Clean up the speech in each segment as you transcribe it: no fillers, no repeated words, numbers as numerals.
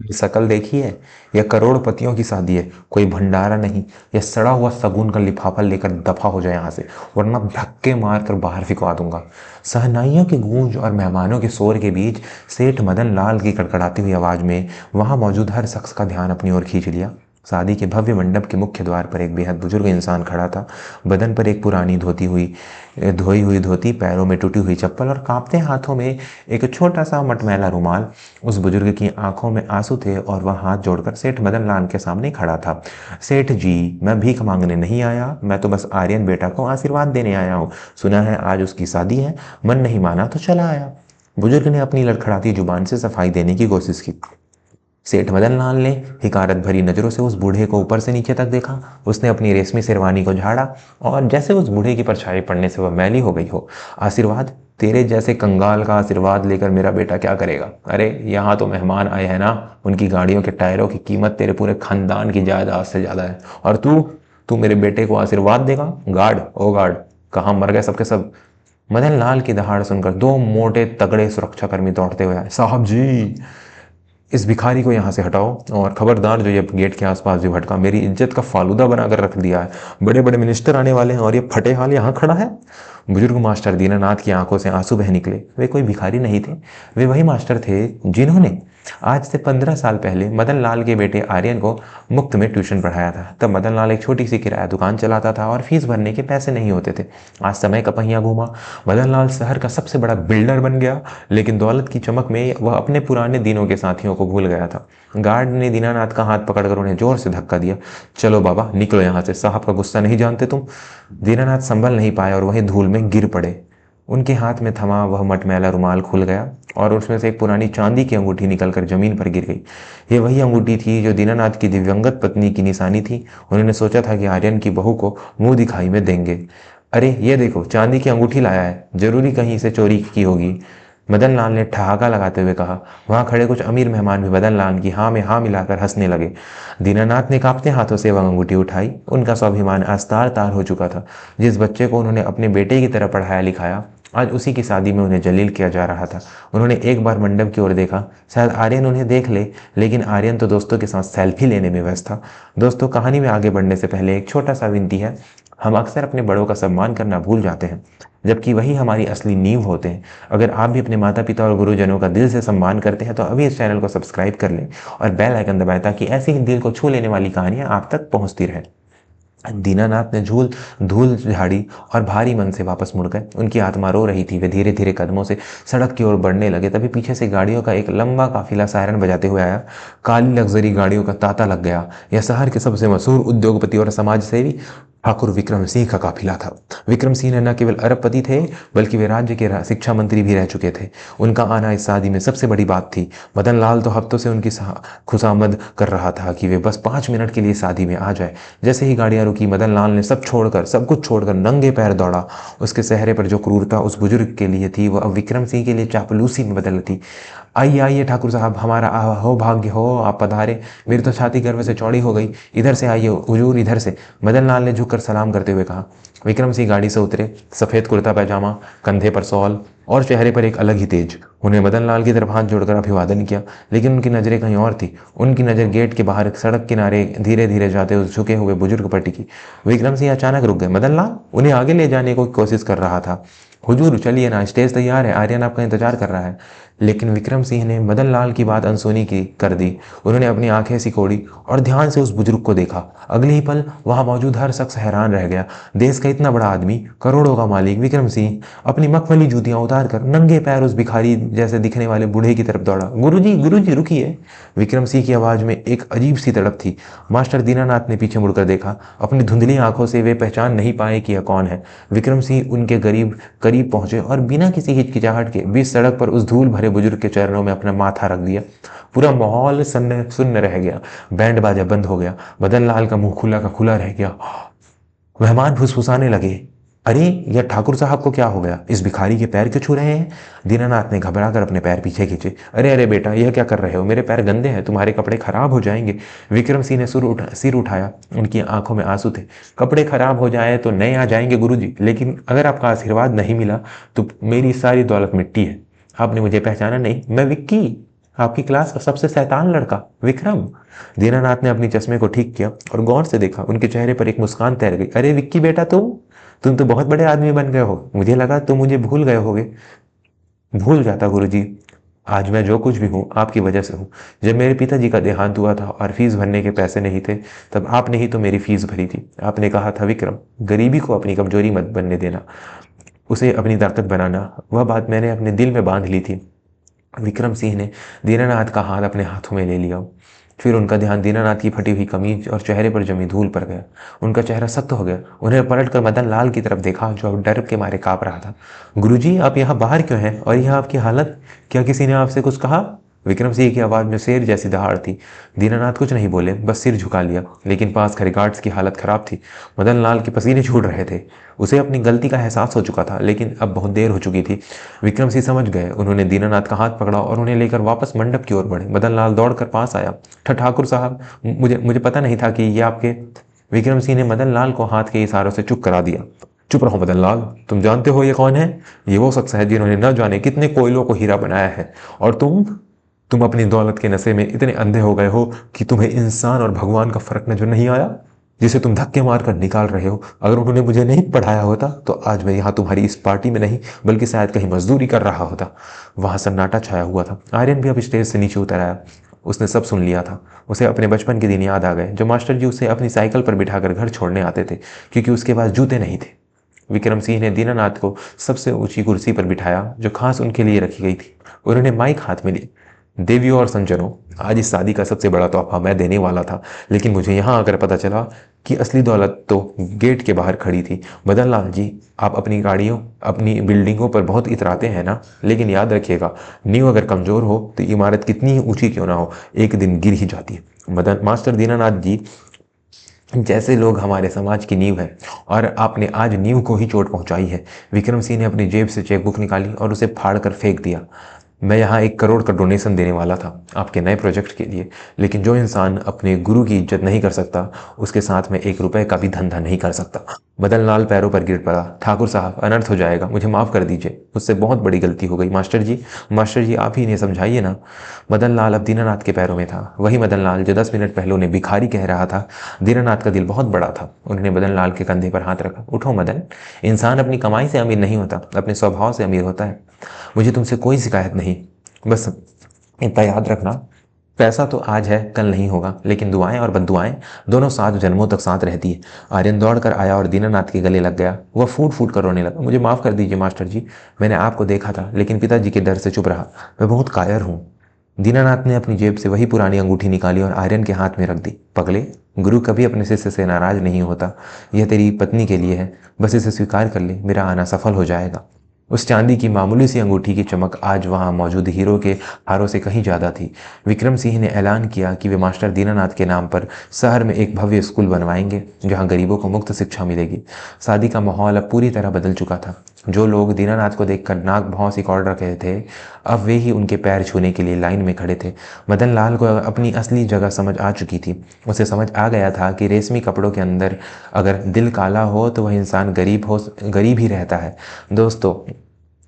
ये शकल देखी है? यह करोड़पतियों की शादी है, कोई भंडारा नहीं। यह सड़ा हुआ शगुन का लिफाफा लेकर दफा हो जाए यहाँ से, वरना धक्के मार कर बाहर फिकवा दूंगा। सहनाइयों की गूंज और मेहमानों के शोर के बीच सेठ मदन लाल की कड़कड़ाती हुई आवाज में वहां मौजूद हर शख्स का ध्यान अपनी ओर खींच लिया। शादी के भव्य मंडप के मुख्य द्वार पर एक बेहद बुजुर्ग इंसान खड़ा था। बदन पर एक पुरानी धोई हुई धोती, पैरों में टूटी हुई चप्पल और कांपते हाथों में एक छोटा सा मटमैला रुमाल। उस बुजुर्ग की आंखों में आंसू थे और वह हाथ जोड़कर सेठ मदन लाल के सामने खड़ा था। सेठ जी, मैं भीख मांगने नहीं आया, मैं तो बस आर्यन बेटा को आशीर्वाद देने आया हूँ। सुना है आज उसकी शादी है, मन नहीं माना तो चला आया। बुजुर्ग ने अपनी लड़खड़ाती जुबान से सफाई देने की कोशिश की। सेठ मदन लाल ने हिकारत भरी नजरों से उस बूढ़े को ऊपर से नीचे तक देखा। उसने अपनी रेशमी शेरवानी को झाड़ा और जैसे उस बूढ़े की परछाई पड़ने से वह मैली हो गई हो। आशीर्वाद? तेरे जैसे कंगाल का आशीर्वाद लेकर मेरा बेटा क्या करेगा? अरे यहाँ तो मेहमान आए हैं ना, उनकी गाड़ियों के टायरों की कीमत तेरे पूरे खानदान की जायदाद से ज्यादा है। और तू तू मेरे बेटे को आशीर्वाद देगा? गार्ड, ओ गार्ड, कहाँ मर गए सबके सब? मदन लाल की दहाड़ सुनकर दो मोटे तगड़े सुरक्षाकर्मी दौड़ते हुए आए। साहब जी, इस भिखारी को यहाँ से हटाओ और खबरदार जो ये गेट के आसपास भी भटका, मेरी इज्जत का फालूदा बनाकर रख दिया है। बड़े बड़े मिनिस्टर आने वाले हैं और ये फटे हाल यहाँ खड़ा है। बुजुर्ग मास्टर दीनानाथ की आंखों से आंसू बह निकले। वे कोई भिखारी नहीं थे, वे वही मास्टर थे जिन्होंने आज से 15 साल पहले मदन लाल के बेटे आर्यन को मुफ्त में ट्यूशन पढ़ाया था। तब मदन लाल एक छोटी सी किराया दुकान चलाता था और फीस भरने के पैसे नहीं होते थे। आज समय का पहिया घूमा, मदन लाल शहर का सबसे बड़ा बिल्डर बन गया, लेकिन दौलत की चमक में वह अपने पुराने दिनों के साथियों को भूल गया था। गार्ड ने दीनानाथ का हाथ पकड़कर उन्हें जोर से धक्का दिया। चलो बाबा, निकलो यहाँ से, साहब का गुस्सा नहीं जानते तुम? दीनानाथ संभल नहीं पाए और वही धूल में गिर पड़े। उनके हाथ में थमा वह मटमैला रुमाल खुल गया और उसमें से एक पुरानी चांदी की अंगूठी निकलकर जमीन पर गिर गई। ये वही अंगूठी थी जो दीनानाथ की दिव्यंगत पत्नी की निशानी थी। उन्होंने सोचा था कि आर्यन की बहू को मुंह दिखाई में देंगे। अरे ये देखो, चांदी की अंगूठी लाया है, जरूरी कहीं से चोरी की होगी, मदन लाल ने ठहाका लगाते हुए कहा। वहां खड़े कुछ अमीर मेहमान भी मदन लाल की हाँ में हाँ मिलाकर हंसने लगे। दीनानाथ ने कांपते हाथों से वह अंगूठी उठाई। उनका स्वाभिमान आज तार तार हो चुका था। जिस बच्चे को उन्होंने अपने बेटे की तरह पढ़ाया लिखाया, आज उसी की शादी में उन्हें जलील किया जा रहा था। उन्होंने एक बार मंडप की ओर देखा, शायद आर्यन उन्हें देख ले, लेकिन आर्यन तो दोस्तों के साथ सेल्फी लेने में व्यस्त था। दोस्तों, कहानी में आगे बढ़ने से पहले एक छोटा सा विनती है। हम अक्सर अपने बड़ों का सम्मान करना भूल जाते हैं, जबकि वही हमारी असली नींव होते हैं। अगर आप भी अपने माता पिता और गुरुजनों का दिल से सम्मान करते हैं तो अभी इस चैनल को सब्सक्राइब कर लें और बेल आइकन दबाएं, ताकि ऐसी ही दिल को छू लेने वाली कहानियां आप तक पहुंचती रहे। दीनानाथ ने धूल झाड़ी और भारी मन से वापस मुड़ गए। उनकी आत्मा रो रही थी। वे धीरे धीरे कदमों से सड़क की ओर बढ़ने लगे। तभी पीछे से गाड़ियों का एक लंबा काफिला सायरन बजाते हुए आया। काली लग्जरी गाड़ियों का तांता लग गया। यह शहर के सबसे मशहूर उद्योगपति और समाज सेवी ठाकुर विक्रम सिंह का काफिला था। विक्रम सिंह न केवल अरबपति थे, बल्कि वे राज्य के शिक्षा मंत्री भी रह चुके थे। उनका आना इस शादी में सबसे बड़ी बात थी। मदन लाल तो हफ्तों से उनकी खुशामद कर रहा था कि वे बस 5 मिनट के लिए शादी में आ जाए। जैसे ही गाड़ियां रुकी, मदन लाल ने सब कुछ छोड़कर नंगे पैर दौड़ा। उसके चेहरे पर जो क्रूरता उस बुजुर्ग के लिए थी, वह अब विक्रम सिंह के लिए चापलूसी में बदल थी। आइए आइए ठाकुर साहब, हमारा हो भाग्य हो आप पधारे। मेरी तो छाती गर्व से चौड़ी हो गई। इधर से आइए हुजूर, इधर से, मदन लाल ने झुककर सलाम करते हुए कहा। विक्रम सिंह गाड़ी से उतरे। सफेद कुर्ता पैजामा, कंधे पर शॉल और चेहरे पर एक अलग ही तेज। उन्हें मदन लाल की तरफ हाथ जोड़कर अभिवादन किया, लेकिन उनकी नजरें कहीं और थी। उनकी नजर गेट के बाहर सड़क किनारे धीरे धीरे जाते उस झुके हुए बुजुर्ग पर टिकी। विक्रम सिंह अचानक रुक गए। मदन लाल उन्हें आगे ले जाने की कोशिश कर रहा था। हुजूर चलिए ना, स्टेज तैयार है, आर्यन आपका इंतजार कर रहा है। लेकिन विक्रम सिंह ने मदन लाल की बात अनसुनी की कर दी। उन्होंने अपनी आंखें सिकोड़ी और ध्यान से उस बुजुर्ग को देखा। अगले ही पल वहां मौजूद हर शख्स हैरान रह गया। देश का इतना बड़ा आदमी, करोड़ों का मालिक विक्रम सिंह अपनी मखमली जूतियां उतार कर नंगे पैर उस भिखारी जैसे दिखने वाले बूढ़े की तरफ दौड़ा। गुरुजी रुकिए। विक्रम सिंह की आवाज में एक अजीब सी तड़प थी। मास्टर दीनानाथ ने पीछे मुड़कर देखा। अपनी धुंधली आंखों से वे पहचान नहीं पाए कि यह कौन है। विक्रम सिंह उनके करीब पहुंचे और बिना किसी हिचकिचाहट के बीच सड़क पर उस धूल भरे बुजुर्ग के चरणों में अपना माथा रख दिया। पूरा माहौल सुन्न रह गया। बैंड बाजा बंद हो गया। मदन लाल का मुंह खुला का खुला रह गया। मेहमान फुसफुसाने लगे। अरे यह ठाकुर साहब को क्या हो गया? इस भिखारी के पैर क्यों छू रहे हैं? दीनानाथ ने घबरा कर अपने पैर पीछे खींचे। अरे अरे बेटा, यह क्या कर रहे हो? मेरे पैर गंदे हैं, तुम्हारे कपड़े खराब हो जाएंगे। विक्रम सिंह ने सिर उठाया। उनकी आंखों में आंसू थे। कपड़े खराब हो जाए तो नए आ जाएंगे गुरुजी, लेकिन अगर आपका आशीर्वाद नहीं मिला तो मेरी सारी दौलत मिट्टी है। आपने मुझे पहचाना नहीं? मैं विक्की। आपकी क्लास का सबसे शैतान लड़का विक्रम। दीनानाथ ने अपनी चश्मे को ठीक किया और गौर से देखा। उनके चेहरे पर एक मुस्कान तैर गई। अरे विक्की बेटा, तुम तो बहुत बड़े आदमी बन गए हो। मुझे लगा तुम मुझे भूल गए होगे। भूल जाता गुरुजी, आज मैं जो कुछ भी हूँ आपकी वजह से हूँ। जब मेरे पिताजी का देहांत हुआ था और फीस भरने के पैसे नहीं थे, तब आपने ही तो मेरी फीस भरी थी। आपने कहा था विक्रम, गरीबी को अपनी कमजोरी मत बनने देना, उसे अपनी ताकत बनाना। वह बात मैंने अपने दिल में बांध ली थी। विक्रम सिंह ने दीनानाथ का हाथ अपने हाथों में ले लिया। फिर उनका ध्यान दीनानाथ की फटी हुई कमीज और चेहरे पर जमी धूल पर गया। उनका चेहरा सख्त हो गया। उन्हें पलटकर मदन लाल की तरफ देखा, जो अब डर के मारे कांप रहा था। गुरुजी, आप यहाँ बाहर क्यों हैं और यह आपकी हालत? क्या किसी ने आपसे कुछ कहा? विक्रम सिंह की आवाज में शेर जैसी दहाड़ थी। दीनानाथ कुछ नहीं बोले, बस सिर झुका लिया। लेकिन पास खड़े गार्ड्स की हालत खराब थी। मदन लाल के पसीने छूट रहे थे। उसे अपनी गलती का एहसास हो चुका था, लेकिन अब बहुत देर हो चुकी थी। विक्रम सिंह समझ गए। उन्होंने दीनानाथ का हाथ पकड़ा और उन्हें लेकर वापस मंडप की ओर बढ़े। मदन लाल दौड़कर पास आया। ठाकुर साहब, मुझे मुझे पता नहीं था कि ये आपके। विक्रम सिंह ने मदन लाल को हाथ के इशारों से चुप करा दिया। चुप रहो मदन लाल, तुम जानते हो ये कौन है? ये वो शख्स है जिन्होंने न जाने कितने कोयलों को हीरा बनाया है। और तुम अपनी दौलत के नशे में इतने अंधे हो गए हो कि तुम्हें इंसान और भगवान का फर्क नजर नहीं आया, जिसे तुम धक्के मारकर निकाल रहे हो। अगर उन्होंने मुझे नहीं पढ़ाया होता तो आज मैं यहाँ तुम्हारी इस पार्टी में नहीं, बल्कि शायद कहीं मजदूरी कर रहा होता। वहां सन्नाटा छाया हुआ था। आर्यन भी अब स्टेज से नीचे उतर आया। उसने सब सुन लिया था। उसे अपने बचपन के दिन याद आ गए, जो मास्टर जी उसे अपनी साइकिल पर बिठाकर घर छोड़ने आते थे, क्योंकि उसके पास जूते नहीं थे। विक्रम सिंह ने दीनानाथ को सबसे ऊंची कुर्सी पर बिठाया, जो खास उनके लिए रखी गई थी। उन्होंने माइक हाथ में ली। देवियों और संजनों, आज इस शादी का सबसे बड़ा तोहफा मैं देने वाला था, लेकिन मुझे यहाँ आकर पता चला कि असली दौलत तो गेट के बाहर खड़ी थी। मदन लाल जी, आप अपनी गाड़ियों, अपनी बिल्डिंगों पर बहुत इतराते हैं ना, लेकिन याद रखिएगा, नींव अगर कमजोर हो तो इमारत कितनी ही ऊंची क्यों ना हो, एक दिन गिर ही जाती है। मदन मास्टर दीनानाथ जी जैसे लोग हमारे समाज की नींव है, और आपने आज नींव को ही चोट पहुंचाई है। विक्रम सिंह ने अपनी जेब से चेकबुक निकाली और उसे फाड़ कर फेंक दिया। मैं यहाँ 1 करोड़ का डोनेशन देने वाला था आपके नए प्रोजेक्ट के लिए, लेकिन जो इंसान अपने गुरु की इज्जत नहीं कर सकता, उसके साथ में 1 रुपए का भी धंधा नहीं कर सकता। मदन लाल पैरों पर गिर पड़ा। ठाकुर साहब, अनर्थ हो जाएगा, मुझे माफ़ कर दीजिए, मुझसे बहुत बड़ी गलती हो गई। मास्टर जी आप ही इन्हें समझाइए ना। मदन लाल अब दीनानाथ के पैरों में था। वही मदन लाल जो 10 मिनट पहले उन्हें भिखारी कह रहा था। दीनानाथ का दिल बहुत बड़ा था। उन्होंने मदन लाल के कंधे पर हाथ रखा। उठो मदन, इंसान अपनी कमाई से अमीर नहीं होता, अपने स्वभाव से अमीर होता है। मुझे तुमसे कोई शिकायत नहीं, बस इतना याद रखना, पैसा तो आज है कल नहीं होगा, लेकिन दुआएं और बद्दुआएं दोनों 7 जन्मों तक साथ रहती है। आर्यन दौड़ कर आया और दीनानाथ के गले लग गया। वह फूट फूट कर रोने लगा। मुझे माफ़ कर दीजिए मास्टर जी, मैंने आपको देखा था, लेकिन पिताजी के डर से चुप रहा। मैं बहुत कायर हूँ। दीनानाथ ने अपनी जेब से वही पुरानी अंगूठी निकाली और आर्यन के हाथ में रख दी। पगले, गुरु कभी अपने शिष्य से नाराज नहीं होता। यह तेरी पत्नी के लिए है, बस इसे स्वीकार कर ले, मेरा आना सफल हो जाएगा। उस चांदी की मामूली सी अंगूठी की चमक आज वहां मौजूद हीरो के हारों से कहीं ज्यादा थी। विक्रम सिंह ने ऐलान किया कि वे मास्टर दीनानाथ के नाम पर शहर में एक भव्य स्कूल बनवाएंगे, जहां गरीबों को मुफ्त शिक्षा मिलेगी। शादी का माहौल अब पूरी तरह बदल चुका था। जो लोग दीनानाथ को देखकर नाक भौं सिकोड़ रखे थे, अब वे ही उनके पैर छूने के लिए लाइन में खड़े थे। मदन लाल को अपनी असली जगह समझ आ चुकी थी। उसे समझ आ गया था कि रेशमी कपड़ों के अंदर अगर दिल काला हो तो वह इंसान गरीब ही रहता है। दोस्तों,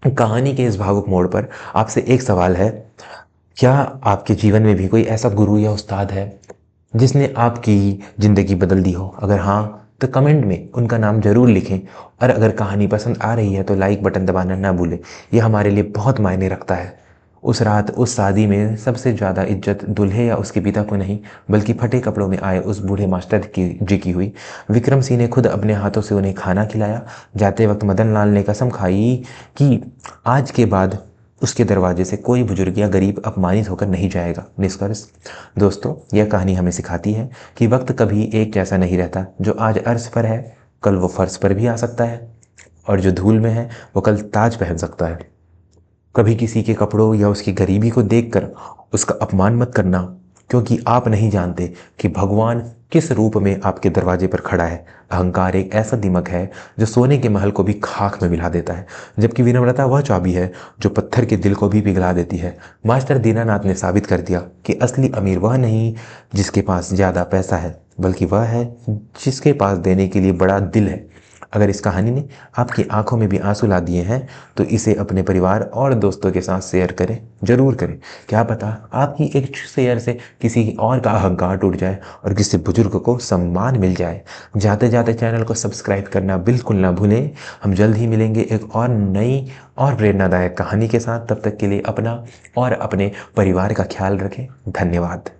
कहानी के इस भावुक मोड़ पर आपसे एक सवाल है, क्या आपके जीवन में भी कोई ऐसा गुरु या उस्ताद है जिसने आपकी ज़िंदगी बदल दी हो? अगर हाँ, तो कमेंट में उनका नाम ज़रूर लिखें। और अगर कहानी पसंद आ रही है तो लाइक बटन दबाना ना भूलें, यह हमारे लिए बहुत मायने रखता है। उस रात उस शादी में सबसे ज़्यादा इज्जत दूल्हे या उसके पिता को नहीं, बल्कि फटे कपड़ों में आए उस बूढ़े मास्टर जी की हुई। विक्रम सिंह ने खुद अपने हाथों से उन्हें खाना खिलाया। जाते वक्त मदन लाल ने कसम खाई कि आज के बाद उसके दरवाजे से कोई बुजुर्ग या गरीब अपमानित होकर नहीं जाएगा। निष्कर्ष, दोस्तों, यह कहानी हमें सिखाती है कि वक्त कभी एक जैसा नहीं रहता। जो आज अर्श पर है, कल वो फर्श पर भी आ सकता है, और जो धूल में है वो कल ताज पहन सकता है। कभी किसी के कपड़ों या उसकी गरीबी को देखकर उसका अपमान मत करना, क्योंकि आप नहीं जानते कि भगवान किस रूप में आपके दरवाजे पर खड़ा है। अहंकार एक ऐसा दिमक है जो सोने के महल को भी खाक में मिला देता है, जबकि विनम्रता वह चाबी है जो पत्थर के दिल को भी पिघला देती है। मास्टर दीनानाथ ने साबित कर दिया कि असली अमीर वह नहीं जिसके पास ज़्यादा पैसा है, बल्कि वह है जिसके पास देने के लिए बड़ा दिल है। अगर इस कहानी ने आपकी आंखों में भी आंसू ला दिए हैं तो इसे अपने परिवार और दोस्तों के साथ शेयर करें, जरूर करें। क्या पता आपकी एक शेयर से किसी और का अहंकार टूट जाए और किसी बुजुर्ग को सम्मान मिल जाए। जाते जाते चैनल को सब्सक्राइब करना बिल्कुल ना भूलें। हम जल्द ही मिलेंगे एक और नई और प्रेरणादायक कहानी के साथ। तब तक के लिए अपना और अपने परिवार का ख्याल रखें। धन्यवाद।